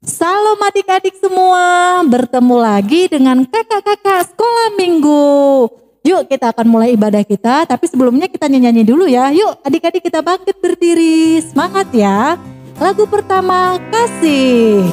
Salam adik-adik semua, bertemu lagi dengan kakak-kakak sekolah minggu. Yuk kita akan mulai ibadah kita, tapi sebelumnya kita nyanyi dulu ya. Yuk adik-adik kita bangkit berdiri, semangat ya. Lagu pertama, Kasih.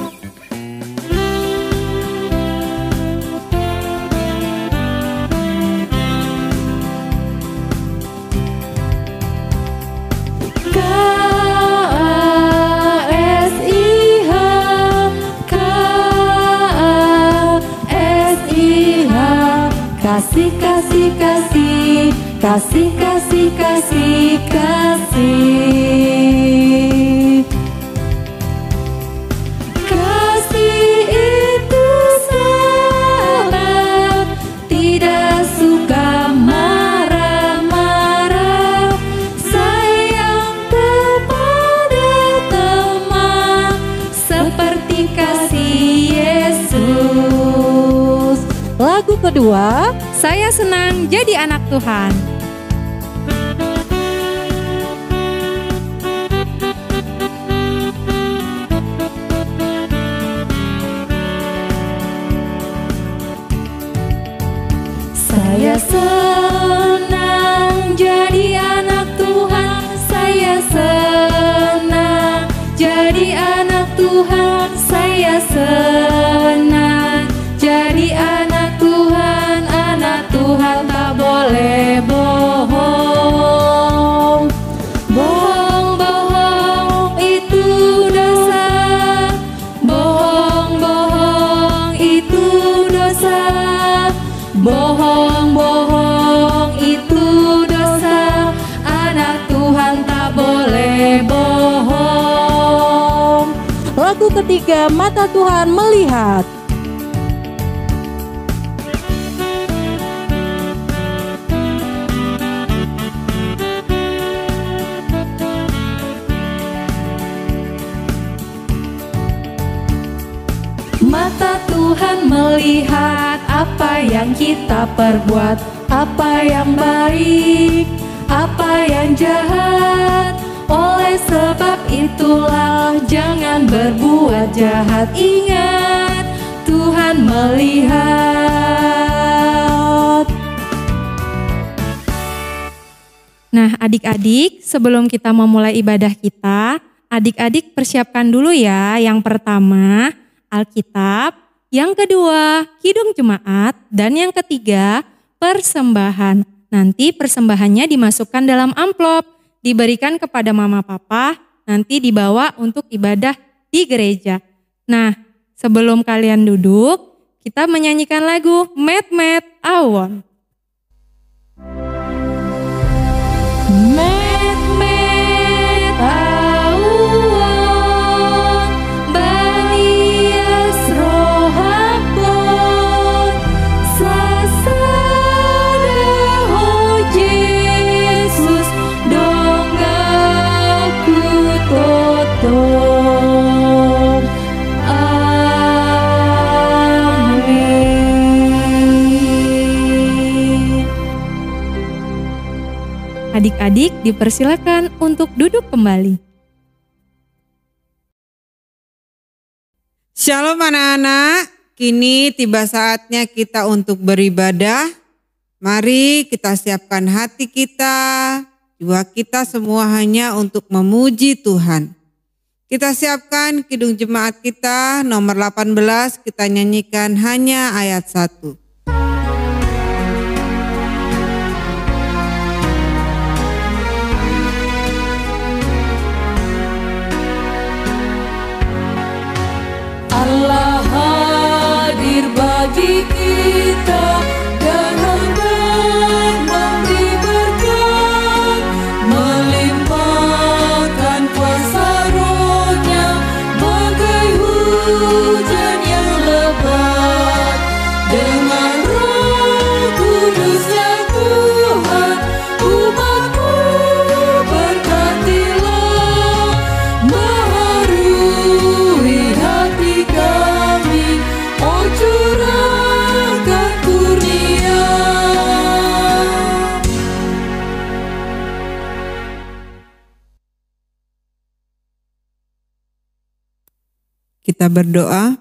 Kasih, kasih, kasih, kasih, kasih, kasih, kasih. Kasih itu sabar, tidak suka marah-marah, sayang kepada teman, seperti kasih Yesus. Lagu kedua, Saya senang jadi anak Tuhan. saya senang jadi anak Tuhan, saya senang jadi anak Tuhan, saya senang jadi anak Tuhan. Anak Tuhan tak boleh bohong. Bohong-bohong itu dosa. Bohong-bohong itu dosa. Bohong-bohong itu dosa. Anak Tuhan tak boleh bohong. Lagu ketiga, Mata Tuhan Melihat. Mata Tuhan melihat apa yang kita perbuat, apa yang baik, apa yang jahat. Oleh sebab itulah jangan berbuat jahat. Ingat, Tuhan melihat. Nah, adik-adik, sebelum kita memulai ibadah kita, adik-adik persiapkan dulu ya. Yang pertama, Alkitab, yang kedua, Kidung Jemaat, dan yang ketiga, persembahan. Nanti persembahannya dimasukkan dalam amplop, diberikan kepada mama papa, nanti dibawa untuk ibadah di gereja. Nah, sebelum kalian duduk, kita menyanyikan lagu Met Met Awon. Met met awon, banias rohapon, sasada ho Yesus, donggaku totong. Amin. Adik-adik dipersilakan untuk duduk kembali. Shalom anak-anak, kini tiba saatnya kita untuk beribadah. Mari kita siapkan hati kita, jiwa kita semua hanya untuk memuji Tuhan. Kita siapkan Kidung Jemaat kita nomor 18, kita nyanyikan hanya ayat 1. Allah hadir bagi kita dan hendak memberi berkat, melimpahkan kuasa Roh-Nya bagai hujan yang lebat. Dengan Roh Kudus ya Tuhan, umat-Mu berkatilah, meharui hati kami, oh curahkan kurnia Kita berdoa.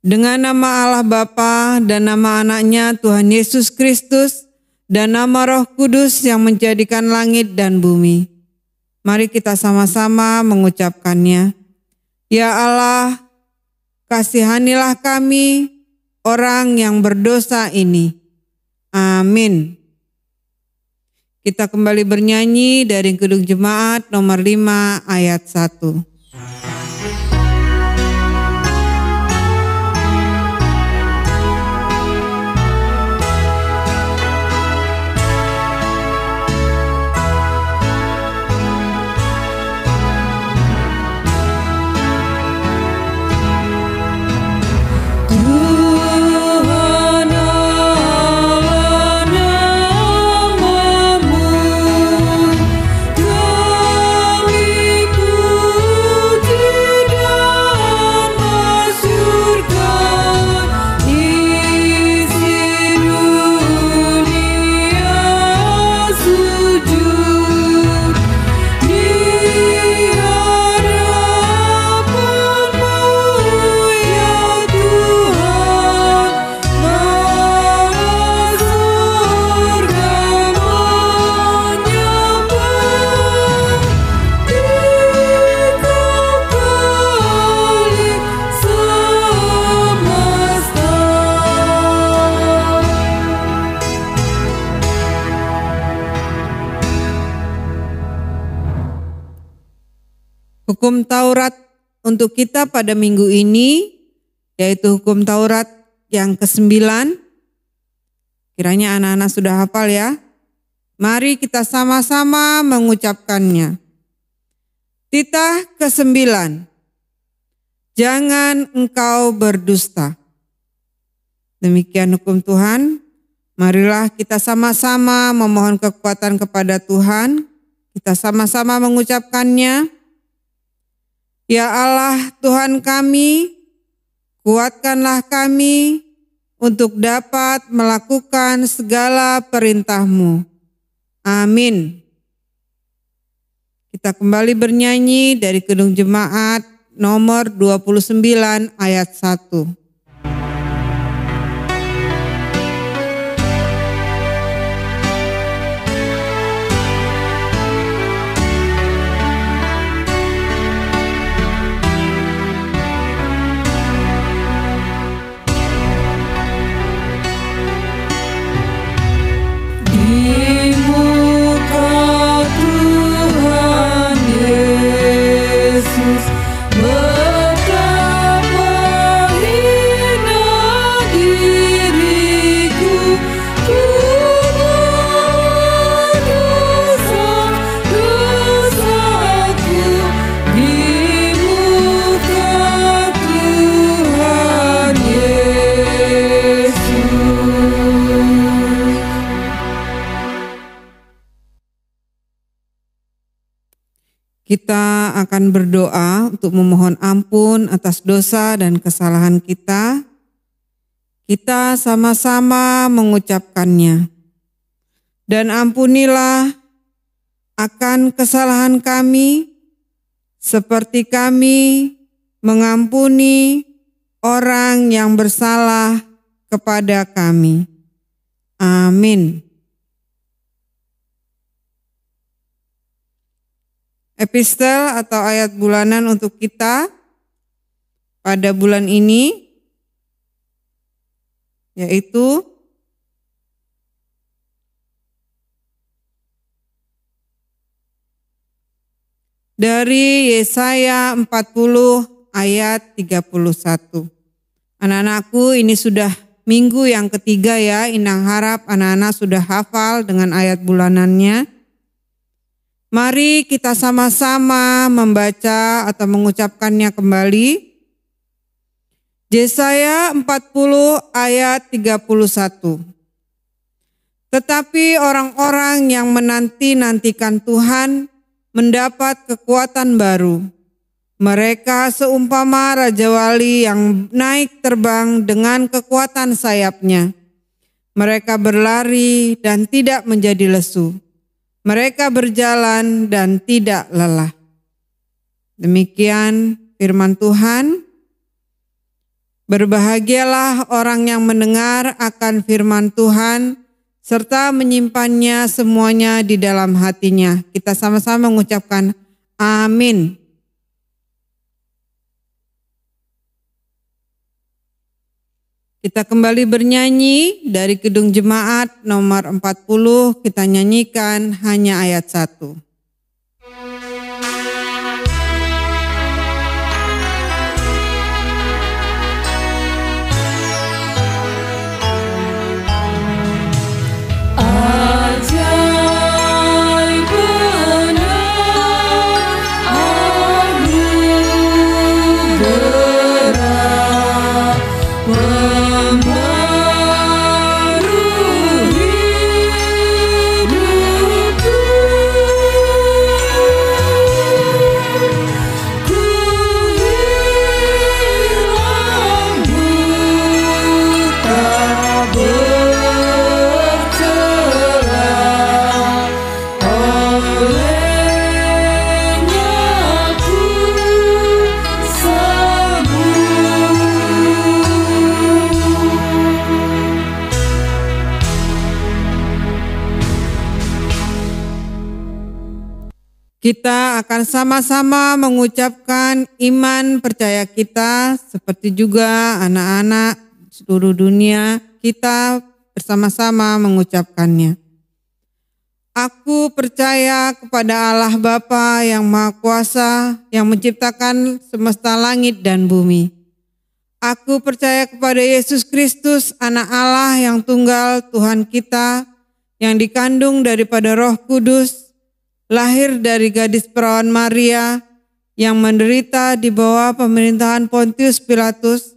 Dengan nama Allah Bapa dan nama anaknya Tuhan Yesus Kristus dan nama Roh Kudus yang menjadikan langit dan bumi. Mari kita sama-sama mengucapkannya. Ya Allah, kasihanilah kami orang yang berdosa ini. Amin. Kita kembali bernyanyi dari Kidung Jemaat nomor 5 ayat 1. Hukum Taurat untuk kita pada minggu ini, yaitu hukum Taurat yang ke-9. Kiranya anak-anak sudah hafal ya. Mari kita sama-sama mengucapkannya. Titah ke-9. Jangan engkau berdusta. Demikian hukum Tuhan. Marilah kita sama-sama memohon kekuatan kepada Tuhan. Kita sama-sama mengucapkannya. Ya Allah Tuhan kami, kuatkanlah kami untuk dapat melakukan segala perintah-Mu. Amin. Kita kembali bernyanyi dari Kidung Jemaat nomor 29 ayat 1. Kita akan berdoa untuk memohon ampun atas dosa dan kesalahan kita. Kita sama-sama mengucapkannya. Dan ampunilah akan kesalahan kami, seperti kami mengampuni orang yang bersalah kepada kami. Amin. Epistel atau ayat bulanan untuk kita pada bulan ini yaitu dari Yesaya 40 ayat 31. Anak-anakku, ini sudah minggu yang ketiga ya. Inang harap anak-anak sudah hafal dengan ayat bulanannya. Mari kita sama-sama membaca atau mengucapkannya kembali. Yesaya 40 ayat 31. Tetapi orang-orang yang menanti-nantikan Tuhan mendapat kekuatan baru. Mereka seumpama Raja Wali yang naik terbang dengan kekuatan sayapnya. Mereka berlari dan tidak menjadi lesu. Mereka berjalan dan tidak lelah. Demikian firman Tuhan. Berbahagialah orang yang mendengar akan firman Tuhan serta menyimpannya semuanya di dalam hatinya. Kita sama-sama mengucapkan amin. Kita kembali bernyanyi dari Kidung Jemaat nomor 40, kita nyanyikan hanya ayat 1. Kita akan sama-sama mengucapkan iman percaya kita seperti juga anak-anak seluruh dunia kita bersama-sama mengucapkannya. Aku percaya kepada Allah Bapa yang Maha Kuasa yang menciptakan semesta langit dan bumi. Aku percaya kepada Yesus Kristus anak Allah yang tunggal Tuhan kita yang dikandung daripada Roh Kudus, lahir dari gadis perawan Maria yang menderita di bawah pemerintahan Pontius Pilatus,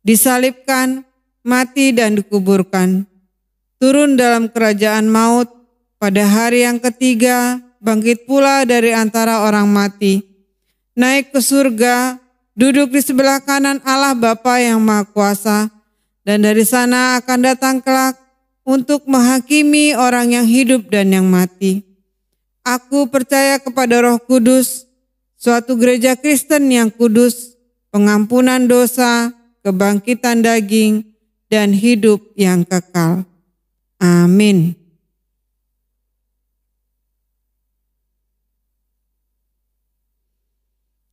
disalibkan, mati dan dikuburkan. Turun dalam kerajaan maut, pada hari yang ketiga bangkit pula dari antara orang mati. Naik ke surga, duduk di sebelah kanan Allah Bapa yang Maha Kuasa, dan dari sana akan datang kelak untuk menghakimi orang yang hidup dan yang mati. Aku percaya kepada Roh Kudus, suatu gereja Kristen yang kudus, pengampunan dosa, kebangkitan daging, dan hidup yang kekal. Amin.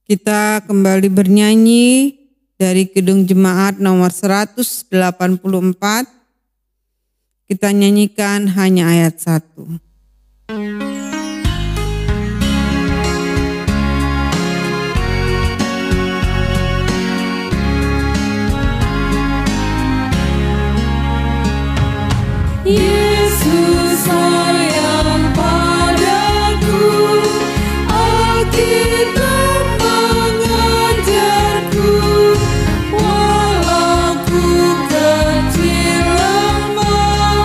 Kita kembali bernyanyi dari Kidung Jemaat nomor 184. Kita nyanyikan hanya ayat 1. Yesus sayang padaku, Alkitab mengajarku, walau ku kecil lemah,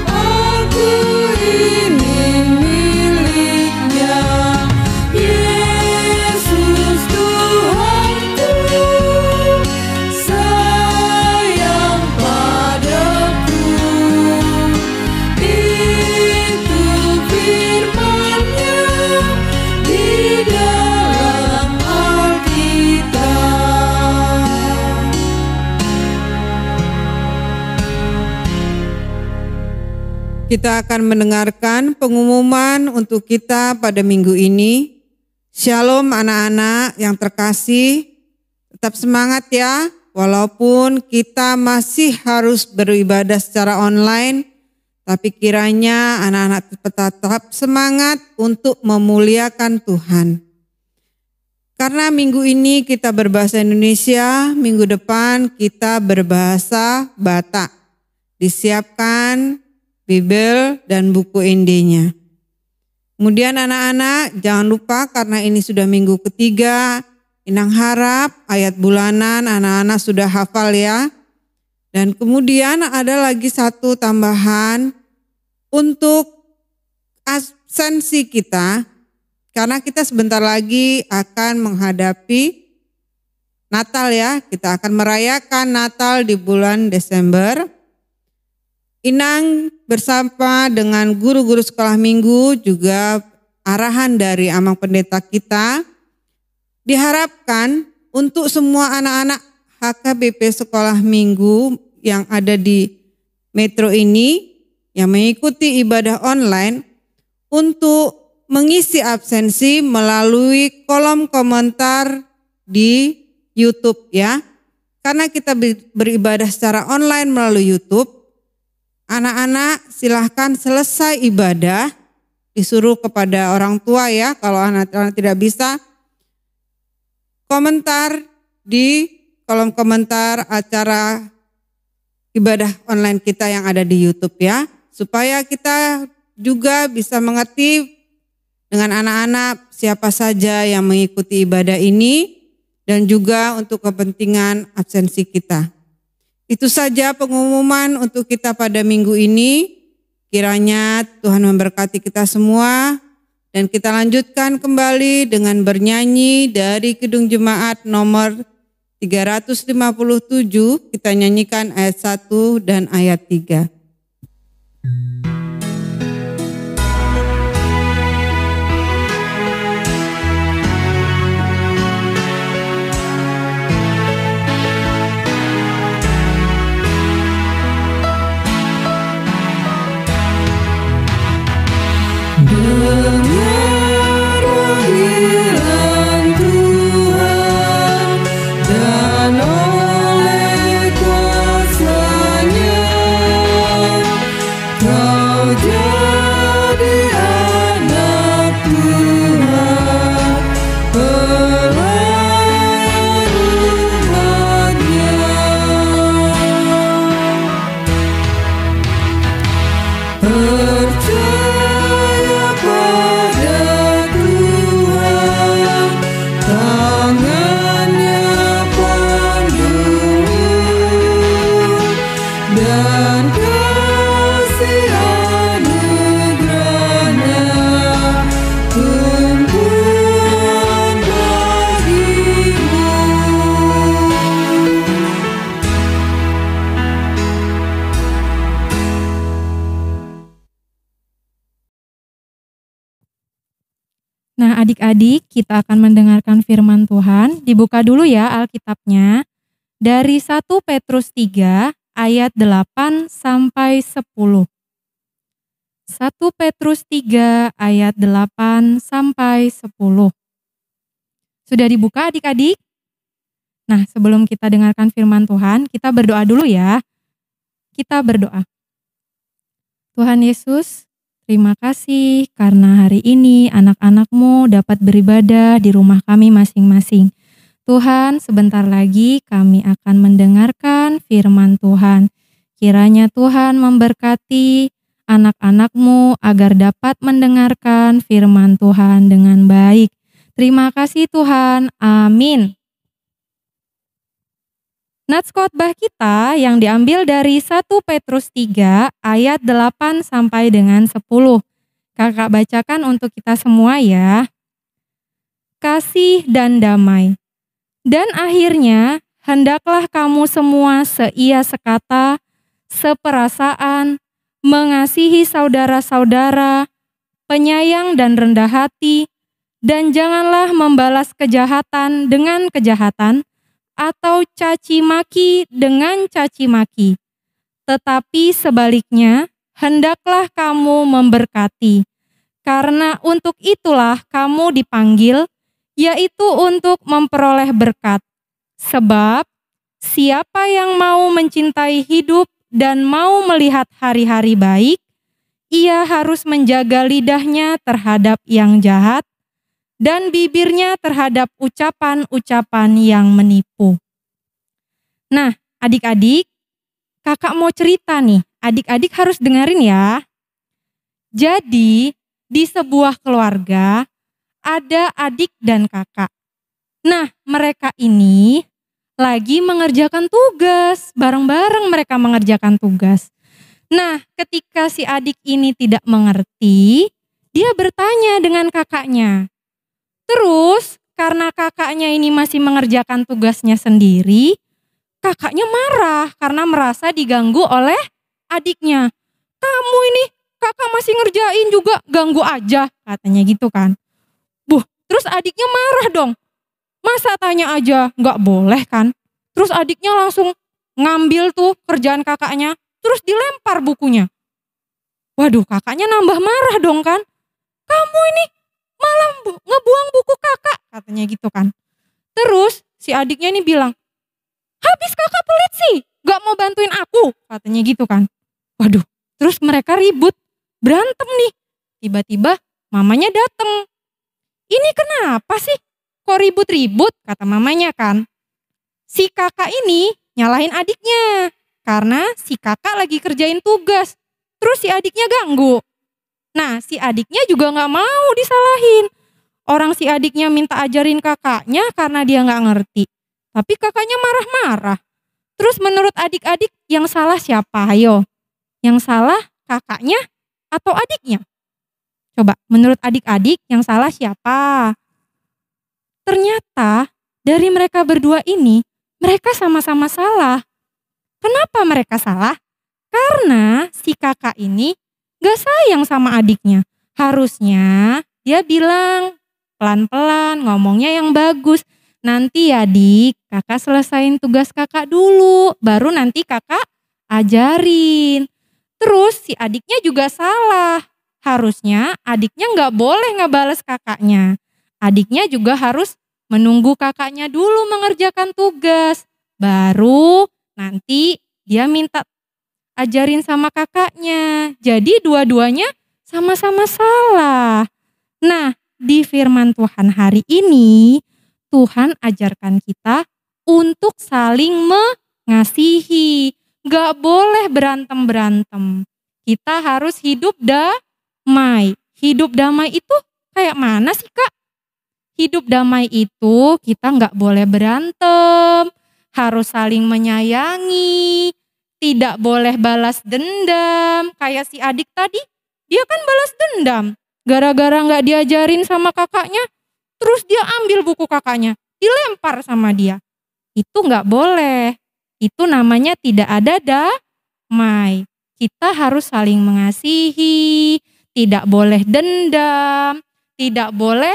aku ini miliknya. Yesus Tuhanku sayang padaku. Kita akan mendengarkan pengumuman untuk kita pada minggu ini. Shalom anak-anak yang terkasih, tetap semangat ya, walaupun kita masih harus beribadah secara online, tapi kiranya anak-anak tetap semangat untuk memuliakan Tuhan. Karena minggu ini kita berbahasa Indonesia, minggu depan kita berbahasa Batak. Disiapkan Bible dan buku indenya. Kemudian anak-anak jangan lupa karena ini sudah minggu ketiga, Inang harap ayat bulanan anak-anak sudah hafal ya. Dan kemudian ada lagi satu tambahan untuk absensi kita, karena kita sebentar lagi akan menghadapi Natal ya, kita akan merayakan Natal di bulan Desember. Inang bersama dengan guru-guru sekolah minggu juga arahan dari Amang Pendeta kita diharapkan untuk semua anak-anak HKBP Sekolah Minggu yang ada di Metro ini yang mengikuti ibadah online untuk mengisi absensi melalui kolom komentar di YouTube ya. Karena kita beribadah secara online melalui YouTube, anak-anak silahkan selesai ibadah, disuruh kepada orang tua ya, kalau anak-anak tidak bisa, komentar di kolom komentar acara ibadah online kita yang ada di YouTube ya, supaya kita juga bisa mengerti dengan anak-anak siapa saja yang mengikuti ibadah ini dan juga untuk kepentingan absensi kita. Itu saja pengumuman untuk kita pada minggu ini. Kiranya Tuhan memberkati kita semua dan kita lanjutkan kembali dengan bernyanyi dari Kidung Jemaat nomor 357, kita nyanyikan ayat 1 dan ayat 3. Dengar panggilan Tuhan dan oleh kuasa-Nya kau jadi anak Tuhan, pelayan umat-Nya. Percaya pada Tuhan, tangannya panggungmu dan kasih anugerahnya tumpuan bagimu. Nah, adik-adik, kita akan mendengarkan firman Tuhan. Dibuka dulu ya Alkitabnya. Dari 1 Petrus 3 ayat 8 sampai 10. 1 Petrus 3 ayat 8 sampai 10. Sudah dibuka adik-adik? Nah, sebelum kita dengarkan firman Tuhan, kita berdoa dulu ya. Kita berdoa. Tuhan Yesus, terima kasih karena hari ini anak-anak-Mu dapat beribadah di rumah kami masing-masing. Tuhan, sebentar lagi kami akan mendengarkan firman Tuhan. Kiranya Tuhan memberkati anak-anak-Mu agar dapat mendengarkan firman Tuhan dengan baik. Terima kasih Tuhan. Amin. Nats khotbah kita yang diambil dari 1 Petrus 3 ayat 8 sampai dengan 10. Kakak bacakan untuk kita semua ya. Kasih dan damai. Dan akhirnya hendaklah kamu semua seia sekata, seperasaan, mengasihi saudara-saudara, penyayang dan rendah hati, dan janganlah membalas kejahatan dengan kejahatan, atau caci maki dengan caci maki. Tetapi sebaliknya, hendaklah kamu memberkati, karena untuk itulah kamu dipanggil, yaitu untuk memperoleh berkat. Sebab siapa yang mau mencintai hidup dan mau melihat hari-hari baik, ia harus menjaga lidahnya terhadap yang jahat, dan bibirnya terhadap ucapan-ucapan yang menipu. Nah, adik-adik, kakak mau cerita nih, adik-adik harus dengerin ya. Jadi, di sebuah keluarga, ada adik dan kakak. Nah, mereka ini lagi mengerjakan tugas, bareng-bareng mereka mengerjakan tugas. Nah, ketika si adik ini tidak mengerti, dia bertanya dengan kakaknya. Terus karena kakaknya ini masih mengerjakan tugasnya sendiri, kakaknya marah karena merasa diganggu oleh adiknya. Kamu ini kakak masih ngerjain juga ganggu aja, katanya gitu kan. Terus adiknya marah dong. Masa tanya aja nggak boleh kan? Terus adiknya langsung ngambil tuh kerjaan kakaknya, terus dilempar bukunya. Waduh, kakaknya nambah marah dong kan. Kamu ini malah ngebuang buku kakak, katanya gitu kan. Terus si adiknya ini bilang, habis kakak pelit sih, gak mau bantuin aku, katanya gitu kan. Waduh, terus mereka ribut, berantem nih. Tiba-tiba mamanya dateng. Ini kenapa sih? Kok ribut-ribut, kata mamanya kan. Si kakak ini nyalahin adiknya, karena si kakak lagi kerjain tugas. Terus si adiknya ganggu. Nah, si adiknya juga gak mau disalahin. Orang si adiknya minta ajarin kakaknya karena dia gak ngerti. Tapi kakaknya marah-marah. Terus menurut adik-adik yang salah siapa? Ayo. Yang salah kakaknya atau adiknya? Coba, menurut adik-adik yang salah siapa? Ternyata dari mereka berdua ini, mereka sama-sama salah. Kenapa mereka salah? Karena si kakak ini gak sayang sama adiknya. Harusnya dia bilang pelan-pelan, ngomongnya yang bagus. Nanti ya dik, kakak selesain tugas kakak dulu, baru nanti kakak ajarin. Terus si adiknya juga salah. Harusnya adiknya gak boleh ngebales kakaknya. Adiknya juga harus menunggu kakaknya dulu mengerjakan tugas. Baru nanti dia minta ajarin sama kakaknya. Jadi dua-duanya sama-sama salah. Nah, di firman Tuhan hari ini, Tuhan ajarkan kita untuk saling mengasihi. Gak boleh berantem-berantem. Kita harus hidup damai. Hidup damai itu kayak mana sih Kak? Hidup damai itu kita gak boleh berantem. Harus saling menyayangi. Tidak boleh balas dendam. Kayak si adik tadi, dia kan balas dendam. Gara-gara gak diajarin sama kakaknya, terus dia ambil buku kakaknya, dilempar sama dia. Itu gak boleh. Itu namanya tidak ada damai. Kita harus saling mengasihi, tidak boleh dendam, tidak boleh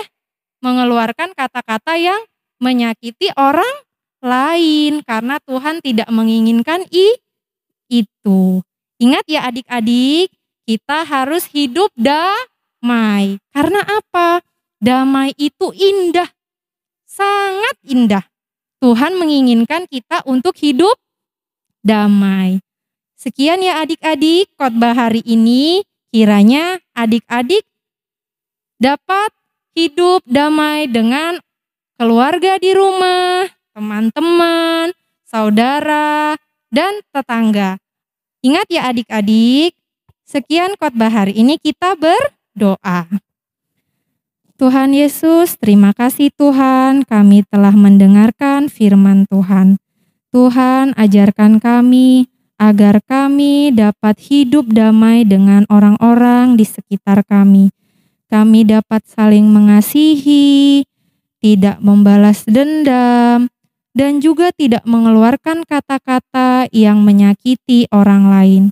mengeluarkan kata-kata yang menyakiti orang lain. Karena Tuhan tidak menginginkan itu. Ingat ya adik-adik, kita harus hidup damai. Karena apa? Damai itu indah. Sangat indah. Tuhan menginginkan kita untuk hidup damai. Sekian ya adik-adik khotbah hari ini. Kiranya adik-adik dapat hidup damai dengan keluarga di rumah, teman-teman, saudara, dan tetangga. Ingat ya adik-adik, sekian khotbah hari ini kita berdoa. Tuhan Yesus, terima kasih Tuhan, kami telah mendengarkan firman Tuhan. Tuhan, ajarkan kami agar kami dapat hidup damai dengan orang-orang di sekitar kami. Kami dapat saling mengasihi, tidak membalas dendam, dan juga tidak mengeluarkan kata-kata yang menyakiti orang lain.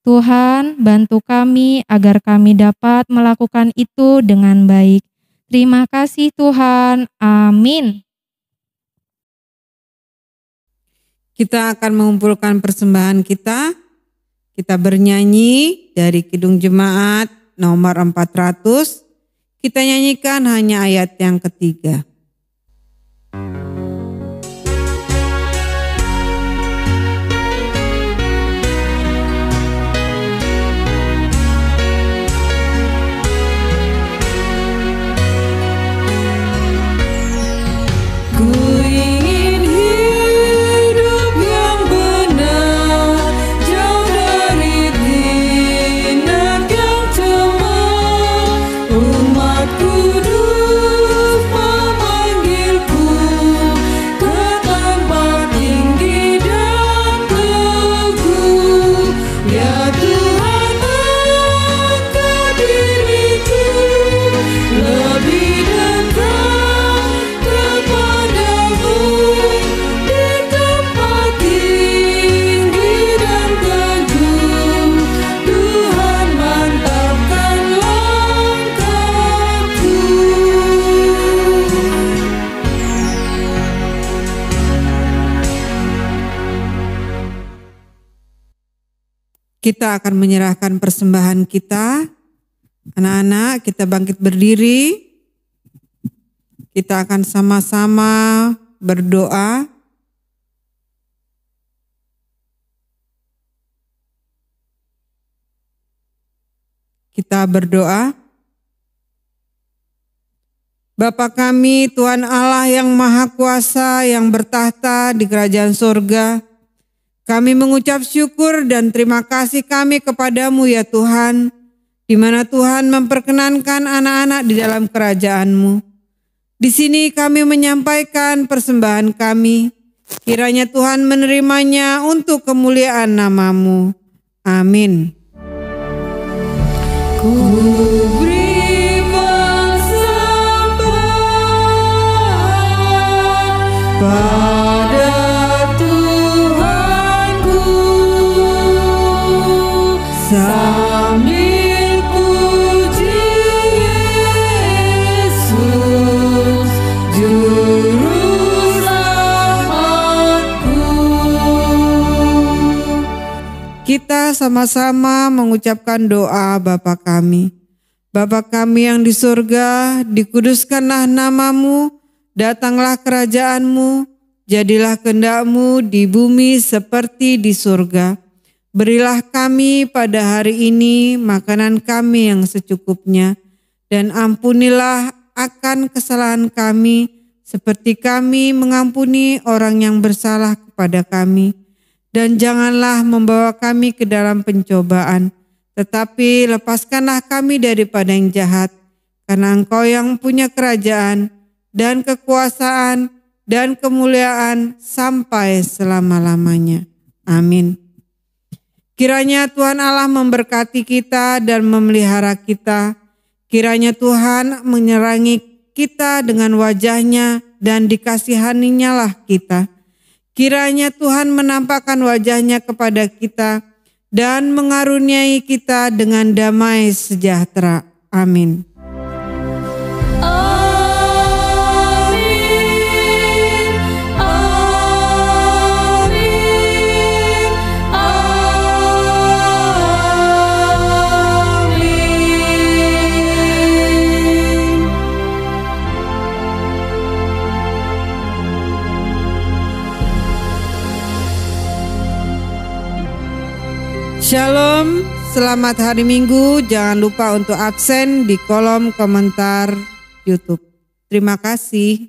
Tuhan, bantu kami agar kami dapat melakukan itu dengan baik. Terima kasih Tuhan. Amin. Kita akan mengumpulkan persembahan kita. Kita bernyanyi dari Kidung Jemaat nomor 400. Kita nyanyikan hanya ayat yang ketiga. Lebih dekat kepadamu. Kita akan menyerahkan persembahan kita. Anak-anak, kita bangkit berdiri. Kita akan sama-sama berdoa. Kita berdoa. Bapa kami, Tuhan Allah yang Maha Kuasa, yang bertahta di kerajaan surga, kami mengucap syukur dan terima kasih kami kepadamu ya Tuhan, di mana Tuhan memperkenankan anak-anak di dalam kerajaan-Mu. Di sini kami menyampaikan persembahan kami, kiranya Tuhan menerimanya untuk kemuliaan nama-Mu. Amin. Ku beri persembahan pada Tuhanku sambil puji Yesus Juru Selamatku. Kita sama-sama mengucapkan doa Bapa kami. Bapa kami yang di surga, dikuduskanlah nama-Mu, datanglah kerajaan-Mu, jadilah kehendak-Mu di bumi seperti di surga. Berilah kami pada hari ini makanan kami yang secukupnya, dan ampunilah akan kesalahan kami, seperti kami mengampuni orang yang bersalah kepada kami. Dan janganlah membawa kami ke dalam pencobaan, tetapi lepaskanlah kami daripada yang jahat, karena Engkau yang punya kerajaan dan kekuasaan dan kemuliaan sampai selama-lamanya. Amin. Kiranya Tuhan Allah memberkati kita dan memelihara kita. Kiranya Tuhan menyerangi kita dengan wajah-Nya dan dikasihaninya lah kita. Kiranya Tuhan menampakkan wajah-Nya kepada kita dan mengaruniai kita dengan damai sejahtera. Amin. Shalom, selamat hari Minggu. Jangan lupa untuk absen di kolom komentar YouTube. Terima kasih.